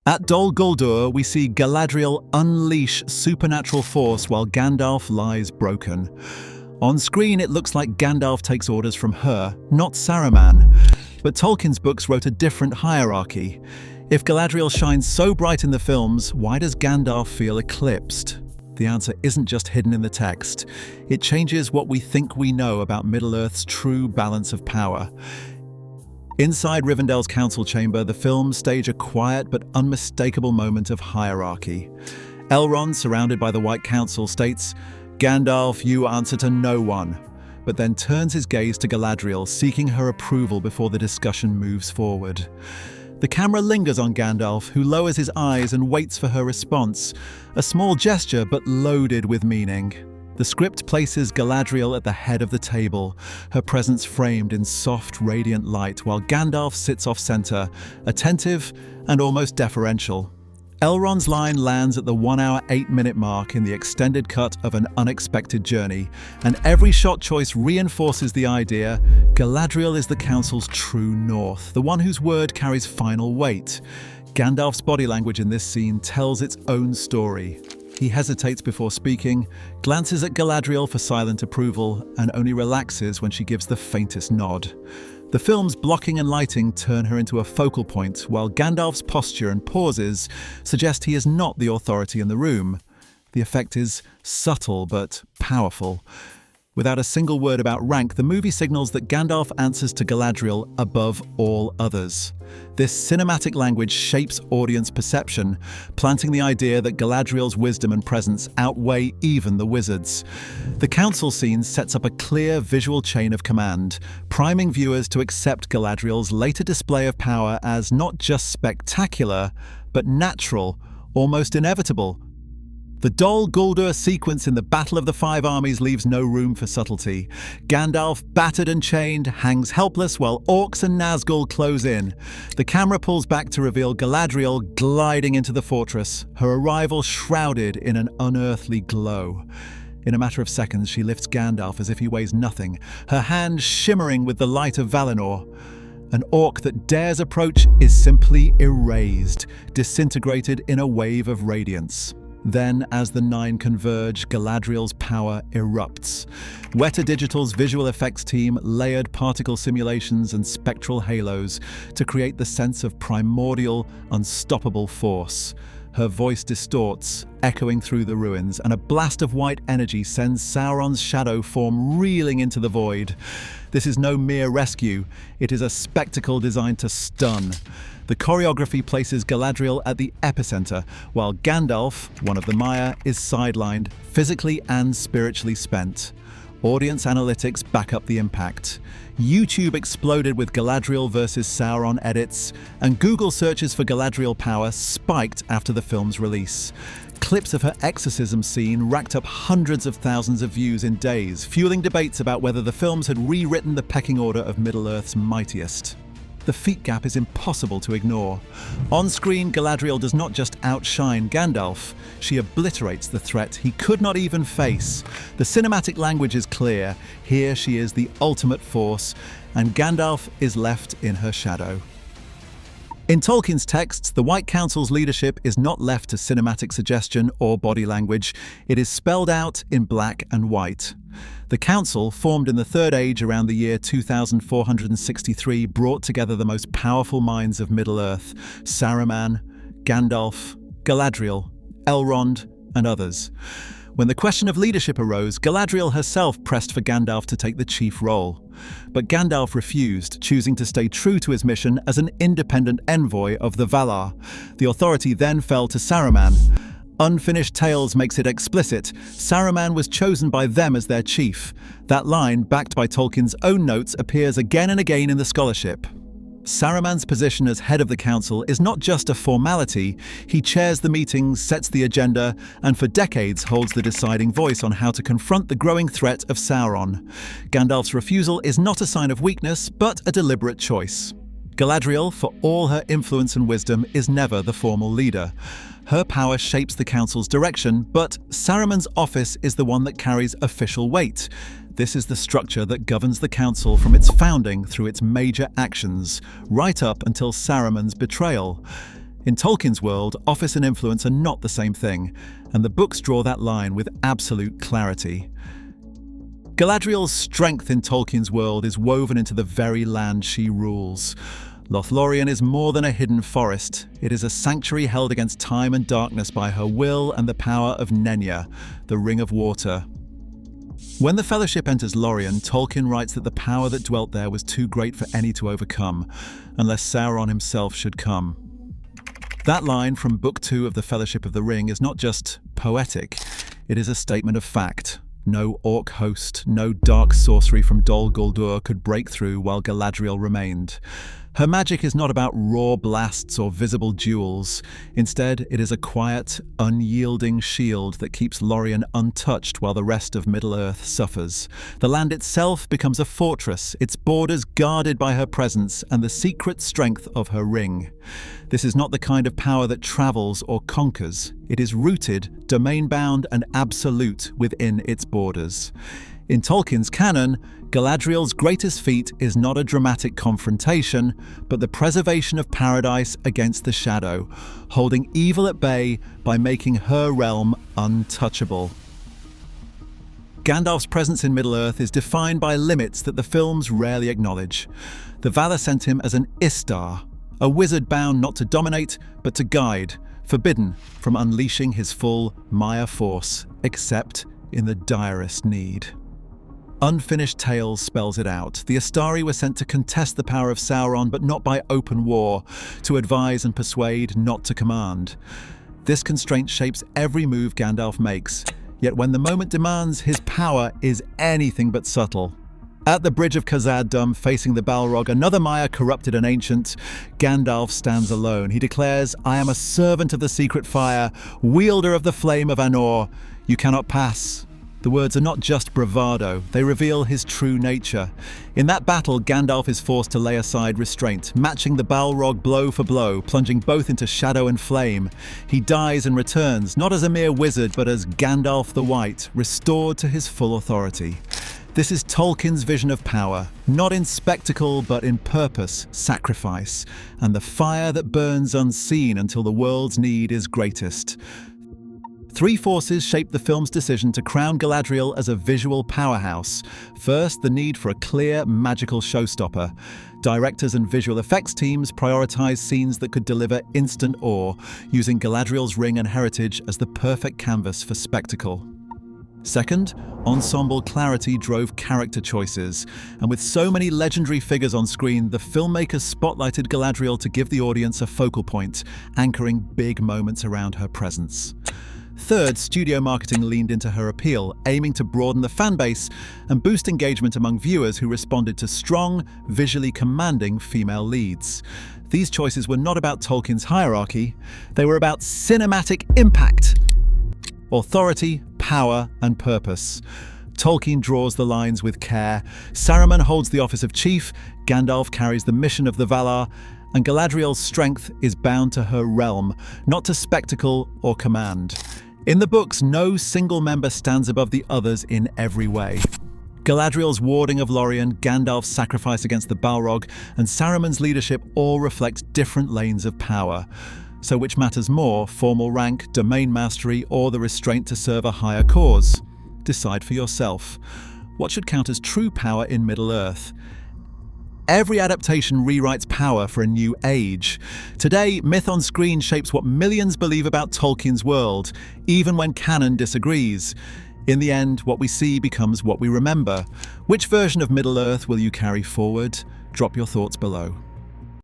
At Dol Guldur, we see Galadriel unleash supernatural force while Gandalf lies broken. On screen, it looks like Gandalf takes orders from her, not Saruman. But Tolkien's books wrote a different hierarchy. If Galadriel shines so bright in the films, why does Gandalf feel eclipsed? The answer isn't just hidden in the text. It changes what we think we know about Middle-earth's true balance of power. Inside Rivendell's council chamber, the films stage a quiet but unmistakable moment of hierarchy. Elrond, surrounded by the White Council, states, "Gandalf, you answer to no one," but then turns his gaze to Galadriel, seeking her approval before the discussion moves forward. The camera lingers on Gandalf, who lowers his eyes and waits for her response, a small gesture but loaded with meaning. The script places Galadriel at the head of the table, her presence framed in soft, radiant light, while Gandalf sits off-center, attentive and almost deferential. Elrond's line lands at the 1 hour 8 minute mark in the extended cut of An Unexpected Journey, and every shot choice reinforces the idea Galadriel is the Council's true north, the one whose word carries final weight. Gandalf's body language in this scene tells its own story. He hesitates before speaking, glances at Galadriel for silent approval, and only relaxes when she gives the faintest nod. The film's blocking and lighting turn her into a focal point, while Gandalf's posture and pauses suggest he is not the authority in the room. The effect is subtle but powerful. Without a single word about rank, the movie signals that Gandalf answers to Galadriel above all others. This cinematic language shapes audience perception, planting the idea that Galadriel's wisdom and presence outweigh even the wizards. The council scene sets up a clear visual chain of command, priming viewers to accept Galadriel's later display of power as not just spectacular, but natural, almost inevitable. The Dol Guldur sequence in the Battle of the Five Armies leaves no room for subtlety. Gandalf, battered and chained, hangs helpless while orcs and Nazgul close in. The camera pulls back to reveal Galadriel gliding into the fortress, her arrival shrouded in an unearthly glow. In a matter of seconds, she lifts Gandalf as if he weighs nothing, her hand shimmering with the light of Valinor. An orc that dares approach is simply erased, disintegrated in a wave of radiance. Then, as the nine converge, Galadriel's power erupts. Weta Digital's visual effects team layered particle simulations and spectral halos to create the sense of primordial, unstoppable force. Her voice distorts, echoing through the ruins, and a blast of white energy sends Sauron's shadow form reeling into the void. This is no mere rescue, it is a spectacle designed to stun. The choreography places Galadriel at the epicenter, while Gandalf, one of the Maya, is sidelined, physically and spiritually spent. Audience analytics back up the impact. YouTube exploded with Galadriel versus Sauron edits, and Google searches for Galadriel power spiked after the film's release. Clips of her exorcism scene racked up hundreds of thousands of views in days, fueling debates about whether the films had rewritten the pecking order of Middle-earth's mightiest. The feat gap is impossible to ignore. On screen, Galadriel does not just outshine Gandalf, she obliterates the threat he could not even face. The cinematic language is clear. Here she is the ultimate force, and Gandalf is left in her shadow. In Tolkien's texts, the White Council's leadership is not left to cinematic suggestion or body language. It is spelled out in black and white. The Council, formed in the Third Age around the year 2463, brought together the most powerful minds of Middle-earth: Saruman, Gandalf, Galadriel, Elrond, and others. When the question of leadership arose, Galadriel herself pressed for Gandalf to take the chief role. But Gandalf refused, choosing to stay true to his mission as an independent envoy of the Valar. The authority then fell to Saruman. Unfinished Tales makes it explicit. Saruman was chosen by them as their chief. That line, backed by Tolkien's own notes, appears again and again in the scholarship. Saruman's position as head of the council is not just a formality. He chairs the meetings, sets the agenda, and for decades holds the deciding voice on how to confront the growing threat of Sauron. Gandalf's refusal is not a sign of weakness, but a deliberate choice. Galadriel, for all her influence and wisdom, is never the formal leader. Her power shapes the council's direction, but Saruman's office is the one that carries official weight. This is the structure that governs the council from its founding through its major actions, right up until Saruman's betrayal. In Tolkien's world, office and influence are not the same thing, and the books draw that line with absolute clarity. Galadriel's strength in Tolkien's world is woven into the very land she rules. Lórien is more than a hidden forest. It is a sanctuary held against time and darkness by her will and the power of Nenya, the Ring of Water. When the Fellowship enters Lórien, Tolkien writes that the power that dwelt there was too great for any to overcome, unless Sauron himself should come. That line from Book 2 of the Fellowship of the Ring is not just poetic, it is a statement of fact. No orc host, no dark sorcery from Dol Guldur could break through while Galadriel remained. Her magic is not about raw blasts or visible duels. Instead, it is a quiet, unyielding shield that keeps Lórien untouched while the rest of Middle-earth suffers. The land itself becomes a fortress, its borders guarded by her presence and the secret strength of her ring. This is not the kind of power that travels or conquers. It is rooted, domain-bound, and absolute within its borders. In Tolkien's canon, Galadriel's greatest feat is not a dramatic confrontation, but the preservation of paradise against the shadow, holding evil at bay by making her realm untouchable. Gandalf's presence in Middle-earth is defined by limits that the films rarely acknowledge. The Valar sent him as an Istar, a wizard bound not to dominate, but to guide, forbidden from unleashing his full Maya force, except in the direst need. Unfinished Tales spells it out. The Astari were sent to contest the power of Sauron, but not by open war, to advise and persuade, not to command. This constraint shapes every move Gandalf makes, yet when the moment demands, his power is anything but subtle. At the Bridge of Khazad-dûm, facing the Balrog, another Maya corrupted and ancient, Gandalf stands alone. He declares, "I am a servant of the secret fire, wielder of the flame of Anor. You cannot pass." The words are not just bravado, they reveal his true nature. In that battle, Gandalf is forced to lay aside restraint, matching the Balrog blow for blow, plunging both into shadow and flame. He dies and returns, not as a mere wizard, but as Gandalf the White, restored to his full authority. This is Tolkien's vision of power, not in spectacle, but in purpose, sacrifice, and the fire that burns unseen until the world's need is greatest. Three forces shaped the film's decision to crown Galadriel as a visual powerhouse. First, the need for a clear, magical showstopper. Directors and visual effects teams prioritized scenes that could deliver instant awe, using Galadriel's ring and heritage as the perfect canvas for spectacle. Second, ensemble clarity drove character choices, and with so many legendary figures on screen, the filmmakers spotlighted Galadriel to give the audience a focal point, anchoring big moments around her presence. Third, studio marketing leaned into her appeal, aiming to broaden the fanbase and boost engagement among viewers who responded to strong, visually commanding female leads. These choices were not about Tolkien's hierarchy, they were about cinematic impact, authority, power, and purpose. Tolkien draws the lines with care. Saruman holds the office of chief, Gandalf carries the mission of the Valar, and Galadriel's strength is bound to her realm, not to spectacle or command. In the books, no single member stands above the others in every way. Galadriel's warding of Lórien, Gandalf's sacrifice against the Balrog, and Saruman's leadership all reflect different lanes of power. So which matters more, formal rank, domain mastery, or the restraint to serve a higher cause? Decide for yourself. What should count as true power in Middle-earth? Every adaptation rewrites power for a new age. Today, myth on screen shapes what millions believe about Tolkien's world, even when canon disagrees. In the end, what we see becomes what we remember. Which version of Middle-earth will you carry forward? Drop your thoughts below.